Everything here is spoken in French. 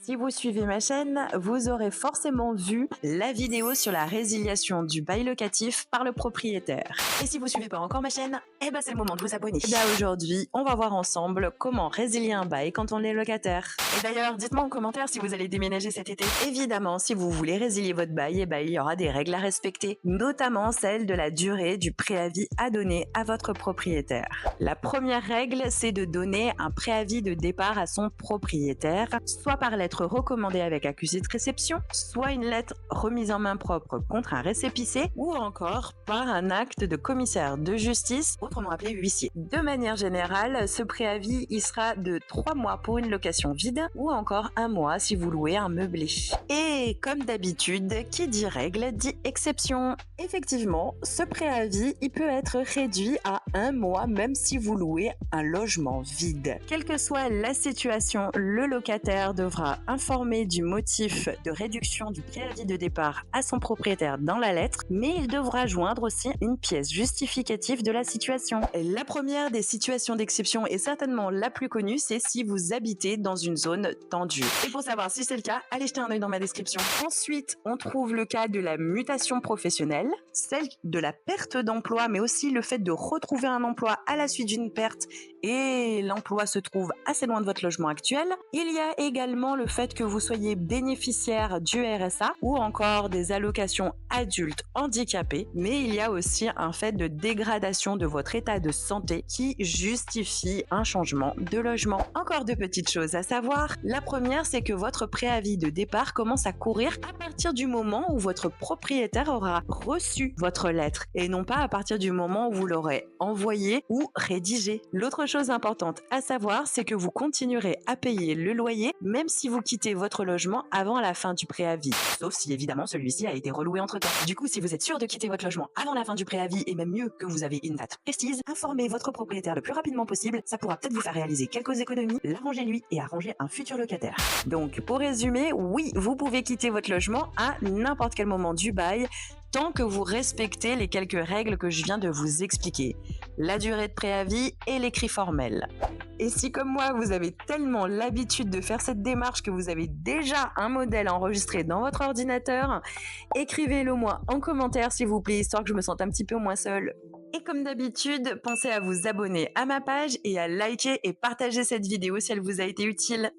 Si vous suivez ma chaîne, vous aurez forcément vu la vidéo sur la résiliation du bail locatif par le propriétaire. Et si vous suivez pas encore ma chaîne, eh ben c'est le moment de vous abonner. Et bien aujourd'hui, on va voir ensemble comment résilier un bail quand on est locataire. Et d'ailleurs, dites-moi en commentaire si vous allez déménager cet été. Évidemment, si vous voulez résilier votre bail, eh ben, il y aura des règles à respecter, notamment celle de la durée du préavis à donner à votre propriétaire. La première règle, c'est de donner un préavis de départ à son propriétaire, soit par lettre recommandée avec accusé de réception, soit une lettre remise en main propre contre un récépissé, ou encore par un acte de commissaire de justice, Autrement appelé huissier. de manière générale, ce préavis il sera de 3 mois pour une location vide ou encore 1 mois si vous louez un meublé. Et comme d'habitude, qui dit règle dit exception. Effectivement, ce préavis il peut être réduit à 1 mois même si vous louez un logement vide. Quelle que soit la situation, le locataire devra informer du motif de réduction du préavis de départ à son propriétaire dans la lettre, mais il devra joindre aussi une pièce justificative de la situation. La première des situations d'exception et certainement la plus connue, c'est si vous habitez dans une zone tendue. Et pour savoir si c'est le cas, allez jeter un œil dans ma description. Ensuite, on trouve le cas de la mutation professionnelle, celle de la perte d'emploi, mais aussi le fait de retrouver un emploi à la suite d'une perte et l'emploi se trouve assez loin de votre logement actuel. Il y a également le fait que vous soyez bénéficiaire du RSA ou encore des allocations adultes handicapés, mais il y a aussi un fait de dégradation de votre état de santé qui justifie un changement de logement. Encore deux petites choses à savoir. La première, c'est que votre préavis de départ commence à courir à partir du moment où votre propriétaire aura reçu votre lettre et non pas à partir du moment où vous l'aurez envoyée ou rédigée. L'autre chose importante à savoir, c'est que vous continuerez à payer le loyer même si vous quittez votre logement avant la fin du préavis. Sauf si évidemment celui-ci a été reloué entre-temps. Du coup, si vous êtes sûr de quitter votre logement avant la fin du préavis et même mieux que vous avez une date précise, informez votre propriétaire le plus rapidement possible. Ça pourra peut-être vous faire réaliser quelques économies, l'arranger lui et arranger un futur locataire. Donc pour résumer, oui, vous pouvez quitter votre logement à n'importe quel moment du bail tant que vous respectez les quelques règles que je viens de vous expliquer. La durée de préavis et l'écrit formel. Et si comme moi, vous avez tellement l'habitude de faire cette démarche que vous avez déjà un modèle enregistré dans votre ordinateur, écrivez-le moi en commentaire s'il vous plaît, histoire que je me sente un petit peu moins seule. Et comme d'habitude, pensez à vous abonner à ma page et à liker et partager cette vidéo si elle vous a été utile.